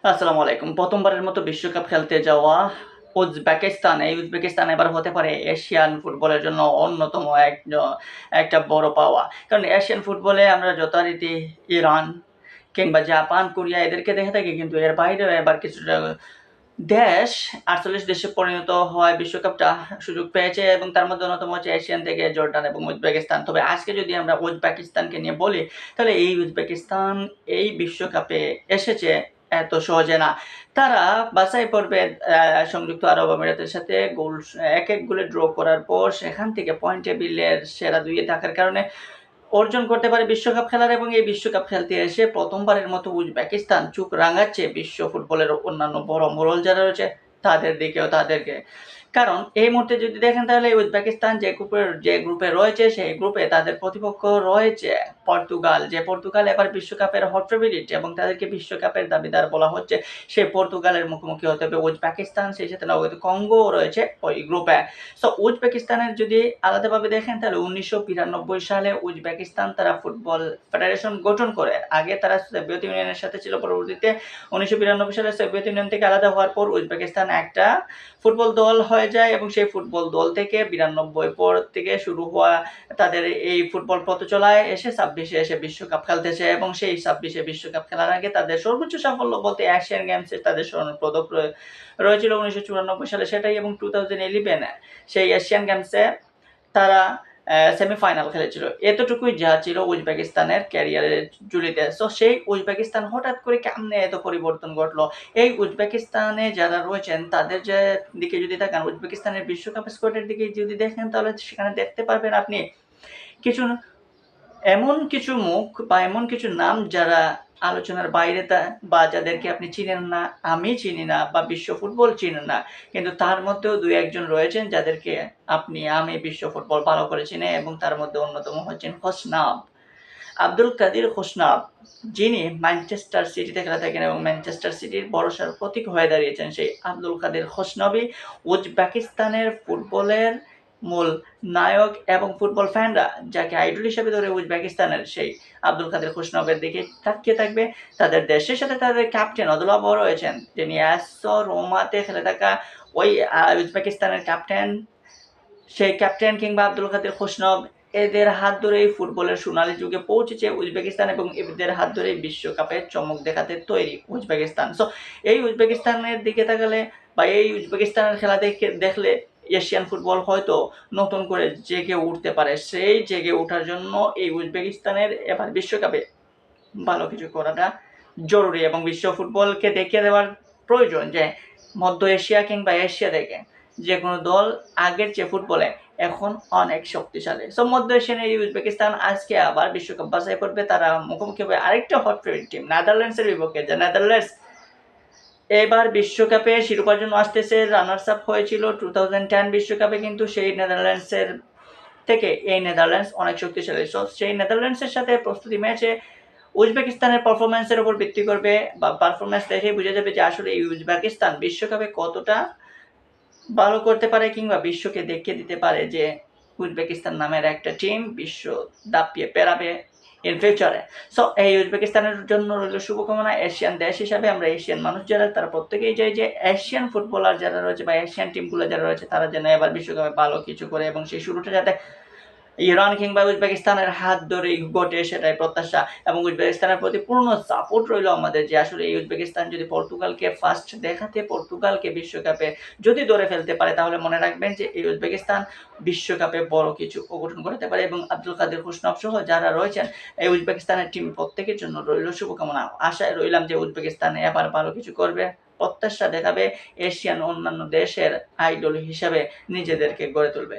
আসসালামু আলাইকুম। প্রথমবারের মতো বিশ্বকাপ খেলতে যাওয়া উজবেকিস্তান। এই উজবেকিস্তান এবার হতে পারে এশিয়ান ফুটবলের জন্য অন্যতম একটা বড় পাওয়া। কারণ এশিয়ান ফুটবলে আমরা যথারীতি ইরান কিংবা জাপান, কোরিয়া এদেরকে দেখে থাকি, কিন্তু এর বাইরেও এবার কিছুটা দেশ ৪৮ দেশে পরিণত হওয়ায় বিশ্বকাপটা সুযোগ পেয়েছে এবং তার মধ্যে অন্যতম হচ্ছে এশিয়ান থেকে জর্ডান এবং উজবেকিস্তান। তবে আজকে যদি আমরা উজবেকিস্তানকে নিয়ে বলি, তাহলে এই উজবেকিস্তান এই বিশ্বকাপে এসেছে এত সহজে না। তারা বাছাই পর্বে সংযুক্ত আরব আমিরাতের সাথে ১-১ গোলে ড্র করার পর সেখান থেকে পয়েন্ট টেবিলের সেরা ২ এ থাকার কারণে অর্জন করতে পারে বিশ্বকাপ খেলার, এবং এই বিশ্বকাপ খেলতে এসে প্রথমবারের মতো উজবেকিস্তান চোখ রাঙাচ্ছে বিশ্ব ফুটবলের অন্যান্য বড় মোড়ল যারা রয়েছে তাদের দিকেও তাদেরকে। কারণ এই মুহূর্তে যদি দেখেন তাহলে উজবেকিস্তান যে গ্রুপে রয়েছে সেই গ্রুপে তাদের প্রতিপক্ষ রয়েছে পর্তুগাল, যে পর্তুগাল এবার বিশ্বকাপের হট ফেভারিট এবং তাদেরকে বিশ্বকাপের দাবিদার বলা হচ্ছে। সেই পর্তুগালের মুখোমুখি হতে হবে উজবেকিস্তান, সেই সাথে নবগঠিত কঙ্গো রয়েছে ওই গ্রুপে। সো উজবেকিস্তানের যদি আলাদাভাবে দেখেন তাহলে ১৯৯২ সালে উজবেকিস্তান তারা ফুটবল ফেডারেশন গঠন করে। আগে তারা সোভিয়েত ইউনিয়নের সাথে ছিল, পরবর্তীতে ১৯৯২ সালে সোভিয়েত ইউনিয়ন থেকে আলাদা হওয়ার পর উজবেকিস্তান একটা ফুটবল দল হয়ে যায় এবং সেই ফুটবল দল থেকে ৯২ পর থেকে শুরু হওয়া তাদের এই ফুটবল পথচলায় এসে ২৬-এ এসে বিশ্বকাপ খেলতেছে, এবং সেই ২৬-এ বিশ্বকাপ খেলার আগে তাদের সর্বোচ্চ সাফল্য বলতে এশিয়ান গেমসে তাদের স্বর্ণপদক রয়েছিল ১৯৯৪ সালে সেটাই, এবং 2011 সেই এশিয়ান গেমসে তারা সেমিফাইনাল খেলেছিল। এতটুকুই যা ছিল উজবেকিস্তানের ক্যারিয়ারের ঝুলিতে। সো সেই উজবেকিস্তান হঠাৎ করে কেমনে এত পরিবর্তন ঘটলো? এই উজবেকিস্তানে যারা রয়েছেন তাদের দিকে যদি তাকান, উজবেকিস্তানের বিশ্বকাপ স্কোয়াডের দিকে যদি দেখেন তাহলে সেখানে দেখতে পারবেন আপনি কিছু এমন কিছু মুখ বা এমন কিছু নাম যারা আলোচনার বাইরে বা যাদেরকে আপনি চিনেন না, আমি চিনি না বা বিশ্ব ফুটবল চিনে না। কিন্তু তার মধ্যেও ২-১ জন রয়েছেন যাদেরকে আমি বিশ্ব ফুটবল ভালো করে চিনি, এবং তার মধ্যে অন্যতম হচ্ছেন হোসনাব। আব্দুল কাদির হোসনাব, যিনি ম্যানচেস্টার সিটিতে খেলে থাকেন এবং ম্যানচেস্টার সিটির ভরসার প্রতীক হয়ে দাঁড়িয়েছেন। সেই আব্দুল কাদির হোসনাবই উজবেকিস্তানের ফুটবলের মূল নায়ক, এবং ফুটবল ফ্যানরা যাকে আইডল হিসেবে ধরে উজবেকিস্তানের সেই আব্দুল কাদের হোসনাবের দিকে তাকিয়ে থাকবে। তাদের দেশের সাথে তাদের ক্যাপ্টেন অদুলাবও রয়েছেন, যিনি অ্যাসো রোমাতে খেলে থাকা ওই উজবেকিস্তানের ক্যাপ্টেন। সেই ক্যাপ্টেন কিংবা আব্দুল কাদের হোসনব, এদের হাত ধরেই ফুটবলের সোনালী যুগে পৌঁছেছে উজবেকিস্তান, এবং এদের হাত ধরেই বিশ্বকাপে চমক দেখাতে তৈরি উজবেকিস্তান। সো এই উজবেকিস্তানের দিকে তাকালে বা এই উজবেকিস্তানের খেলা দেখলে এশিয়ান ফুটবল হয়তো নতুন করে জেগে উঠতে পারে। সেই জেগে ওঠার জন্য এই উজবেকিস্তানের এবার বিশ্বকাপে ভালো কিছু করাটা জরুরি, এবং বিশ্ব ফুটবলকে দেখিয়ে দেওয়ার প্রয়োজন যে মধ্য এশিয়া কিংবা এশিয়া থেকে যে কোনো দল আগের চেয়ে ফুটবলে এখন অনেক শক্তিশালী। সো মধ্য এশিয়ান এই উজবেকিস্তান আজকে আবার বিশ্বকাপ বাছাই করবে। তারা মুখোমুখি হবে আরেকটা হট ফেভারিট টিম নেদারল্যান্ডসের বিপক্ষে, যে নেদারল্যান্ডস এবার বিশ্বকাপে শিরোপার জন্য আসতেছে। রানার্স আপ হয়েছিল 2010 বিশ্বকাপে, কিন্তু সেই নেদারল্যান্ডসের থেকে এই নেদারল্যান্ডস অনেক শক্তিশালী। সো সেই নেদারল্যান্ডসের সাথে প্রস্তুতি ম্যাচে উজবেকিস্তানের পারফরম্যান্সের উপর ভিত্তি করবে, বা পারফরম্যান্স দেখে বোঝা যাবে যে আসলে এই উজবেকিস্তান বিশ্বকাপে কতটা ভালো করতে পারে, কিংবা বিশ্বকে দেখিয়ে দিতে পারে যে উজবেকিস্তান নামের একটা টিম বিশ্ব দাপিয়ে পেরাবে ইন ফিউচারে। সো এই উজবেকিস্তানের জন্য রইল শুভকামনা। এশিয়ান দেশ হিসাবে আমরা এশিয়ান মানুষ যারা, তারা প্রত্যেকেই চাই যে এশিয়ান ফুটবলার যারা রয়েছে বা এশিয়ান টিমগুলো যারা রয়েছে তারা যেন এবার বিশ্বকাপে ভালো কিছু করে, এবং সেই শুরুটা যাতে ইরান কিংবা উজবেকিস্তানের হাত ধরেই ঘটে সেটাই প্রত্যাশা, এবং উজবেকিস্তানের প্রতি পূর্ণ সাপোর্ট রইল আমাদের যে আসলে এই উজবেকিস্তান যদি পর্তুগালকে ফার্স্ট দেখাতে পর্তুগালকে বিশ্বকাপে যদি ধরে ফেলতে পারে, তাহলে মনে রাখবেন যে এই উজবেকিস্তান বিশ্বকাপে বড় কিছু অঘটন করতে পারে। এবং আব্দুল কাদের হোসনব সহ যারা রয়েছেন এই উজবেকিস্তানের টিম প্রত্যেকের জন্য রইল শুভকামনা। আশায় রইলাম যে উজবেকিস্তান এবার ভালো কিছু করবে, প্রত্যাশা দেখাবে, এশিয়ান অন্যান্য দেশের আইডল হিসাবে নিজেদেরকে গড়ে তুলবে।